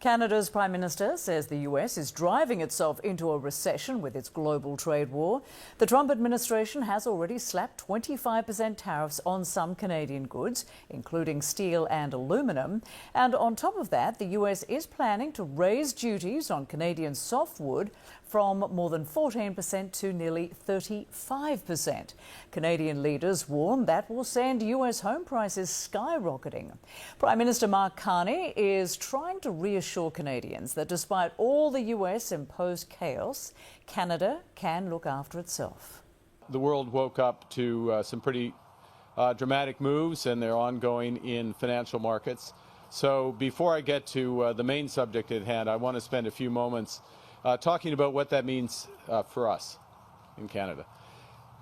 Canada's Prime Minister says the US is driving itself into a recession with its global trade war. The Trump administration has already slapped 25% tariffs on some Canadian goods, including steel and aluminium. And on top of that, the US is planning to raise duties on Canadian softwood from more than 14% to nearly 35%. Canadian leaders warn that will send US home prices skyrocketing. Prime Minister Carney is trying to reassure Canadians that despite all the US imposed chaos, Canada can look after itself. The world woke up to some pretty dramatic moves, and they're ongoing in financial markets. So before I get to the main subject at hand, I want to spend a few moments talking about what that means for us in Canada.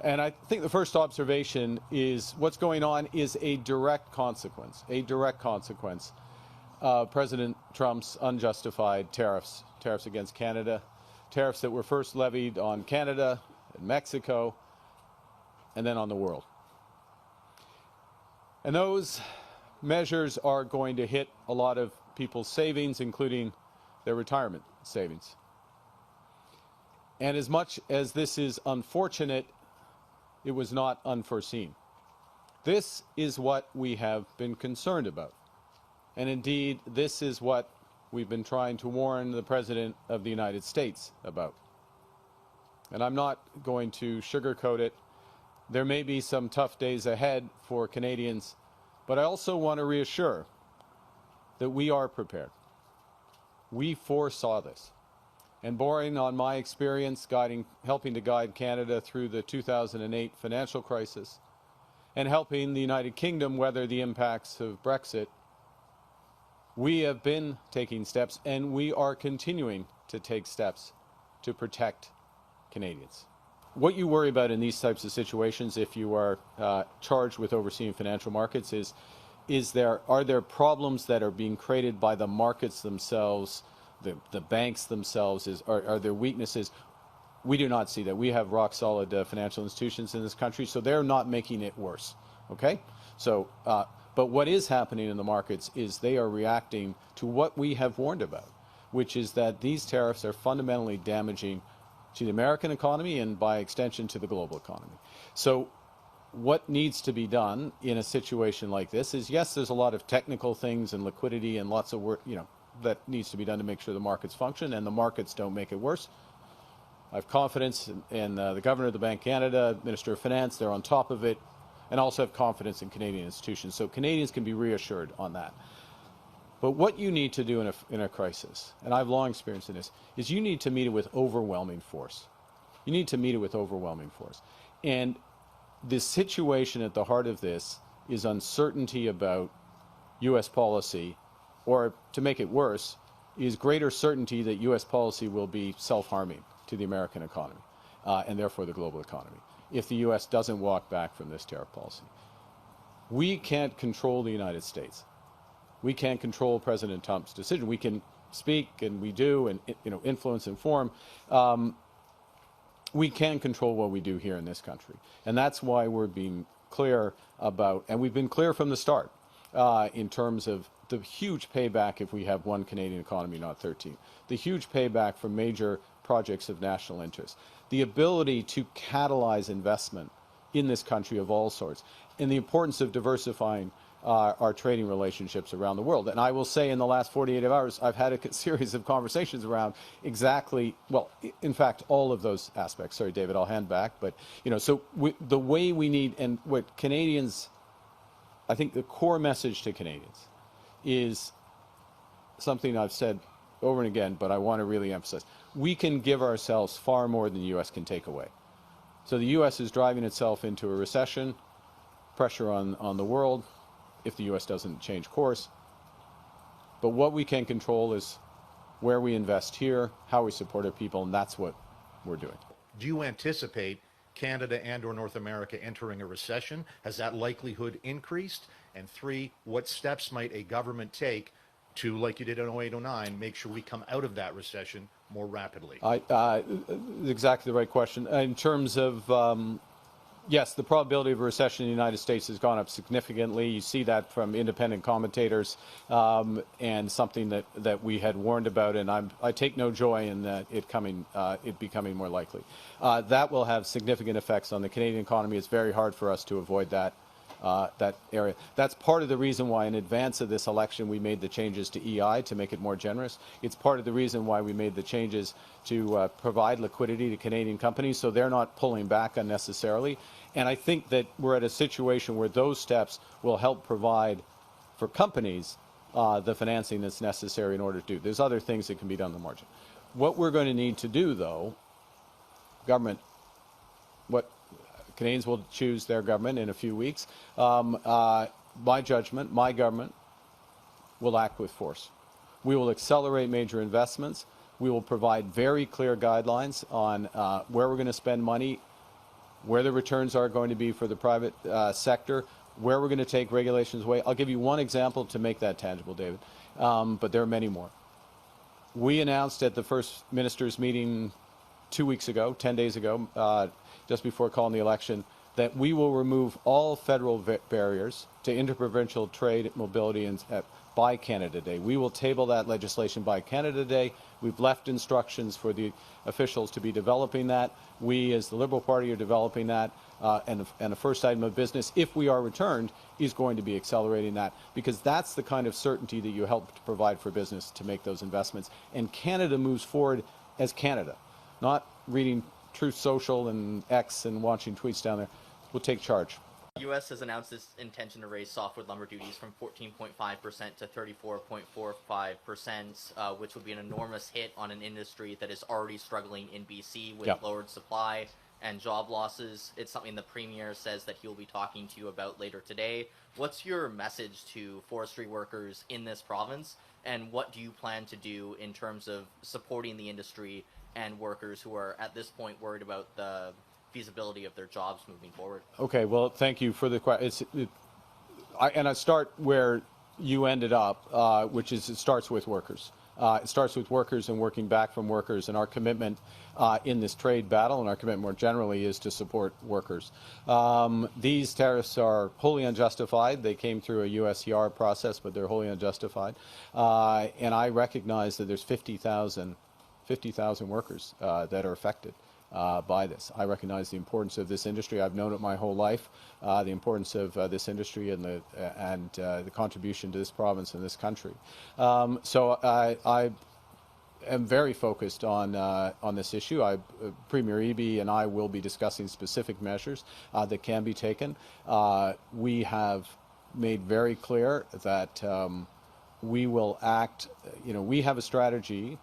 And I think the first observation is what's going on is a direct consequence of President Trump's unjustified tariffs against Canada, tariffs that were first levied on Canada and Mexico and then on the world. And those measures are going to hit a lot of people's savings, including their retirement savings. And as much as this is unfortunate, it was not unforeseen. This is what we have been concerned about. And indeed, this is what we've been trying to warn the President of the United States about. And I'm not going to sugarcoat it. There may be some tough days ahead for Canadians, but I also want to reassure that we are prepared. We foresaw this. And borrowing on my experience helping to guide Canada through the 2008 financial crisis and helping the United Kingdom weather the impacts of Brexit, we have been taking steps, and we are continuing to take steps to protect Canadians. What you worry about in these types of situations, if you are charged with overseeing financial markets, are there problems that are being created by the markets themselves, the banks themselves? Are there weaknesses? We do not see that. We have rock solid financial institutions in this country, so they're not making it worse. Okay? So, but what is happening in the markets is they are reacting to what we have warned about, which is that these tariffs are fundamentally damaging to the American economy and by extension to the global economy. So what needs to be done in a situation like this is, yes, there's a lot of technical things and liquidity and lots of work, that needs to be done to make sure the markets function, and the markets don't make it worse. I have confidence in the Governor of the Bank of Canada, Minister of Finance, they're on top of it, and also have confidence in Canadian institutions. So Canadians can be reassured on that. But what you need to do in a crisis, and I have long experience in this, is you need to meet it with overwhelming force. You need to meet it with overwhelming force. And the situation at the heart of this is uncertainty about U.S. policy, or to make it worse, is greater certainty that U.S. policy will be self-harming to the American economy and therefore the global economy if the U.S. doesn't walk back from this tariff policy. We can't control the United States. We can't control President Trump's decision. We can speak, and we do, and influence and inform. We can control what we do here in this country, and that's why we're being clear about, and we've been clear from the start in terms of the huge payback if we have one Canadian economy, not 13. The huge payback from major projects of national interest. The ability to catalyze investment in this country of all sorts. And the importance of diversifying our trading relationships around the world. And I will say in the last 48 hours, I've had a series of conversations around exactly, well, in fact, all of those aspects. Sorry, David, I'll hand back. But, so the way we need, and what Canadians, I think the core message to Canadians is something I've said over and again, but I want to really emphasize. We can give ourselves far more than the U.S. can take away. So the U.S. is driving itself into a recession, pressure on the world if the U.S. doesn't change course. But what we can control is where we invest here, how we support our people, and that's what we're doing. Do you anticipate Canada and or North America entering a recession? Has that likelihood increased? And 3, what steps might a government take to, like you did in 08-09, make sure we come out of that recession more rapidly? Exactly the right question. In terms of Yes, the probability of a recession in the United States has gone up significantly. You see that from independent commentators, and something that we had warned about, and I take no joy in that it becoming more likely. That will have significant effects on the Canadian economy. It's very hard for us to avoid that area. That's part of the reason why in advance of this election we made the changes to EI to make it more generous. It's part of the reason why we made the changes to provide liquidity to Canadian companies so they're not pulling back unnecessarily. And I think that we're at a situation where those steps will help provide for companies the financing that's necessary in order to do. There's other things that can be done on the margin. What we're going to need to do, though, government, what Canadians will choose their government in a few weeks. My judgment, my government will act with force. We will accelerate major investments. We will provide very clear guidelines on where we're going to spend money, where the returns are going to be for the private sector, where we're going to take regulations away. I'll give you one example to make that tangible, David, but there are many more. We announced at the first ministers' meeting 2 weeks ago, 10 days ago, just before calling the election, that we will remove all federal barriers to interprovincial trade, mobility, and by Canada Day. We will table that legislation by Canada Day. We've left instructions for the officials to be developing that. We, as the Liberal Party, are developing that. And the first item of business, if we are returned, is going to be accelerating that, because that's the kind of certainty that you help to provide for business to make those investments. And Canada moves forward as Canada, not reading Truth Social and X and watching tweets down there. We'll take charge. The U.S. has announced its intention to raise softwood lumber duties from 14.5% to 34.45%, which would be an enormous hit on an industry that is already struggling in BC with lowered supply and job losses. It's something the Premier says that he'll be talking to you about later today. What's your message to forestry workers in this province, and what do you plan to do in terms of supporting the industry and workers who are at this point worried about the feasibility of their jobs moving forward? Okay, well, thank you for the question. And I start where you ended up, which is it starts with workers. It starts with workers and working back from workers, and our commitment in this trade battle, and our commitment more generally, is to support workers. These tariffs are wholly unjustified. They came through a USTR process, but they're wholly unjustified. And I recognize that there's 50,000 workers that are affected by this. I recognize the importance of this industry. I've known it my whole life, the importance of this industry and the contribution to this province and this country. So I am very focused on this issue. Premier Eby and I will be discussing specific measures that can be taken. We have made very clear that we will act. We have a strategy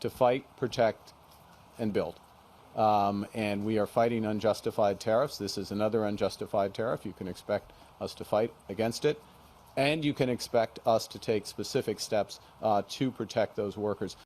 to fight, protect, and build. And we are fighting unjustified tariffs. This is another unjustified tariff. You can expect us to fight against it, and you can expect us to take specific steps to protect those workers.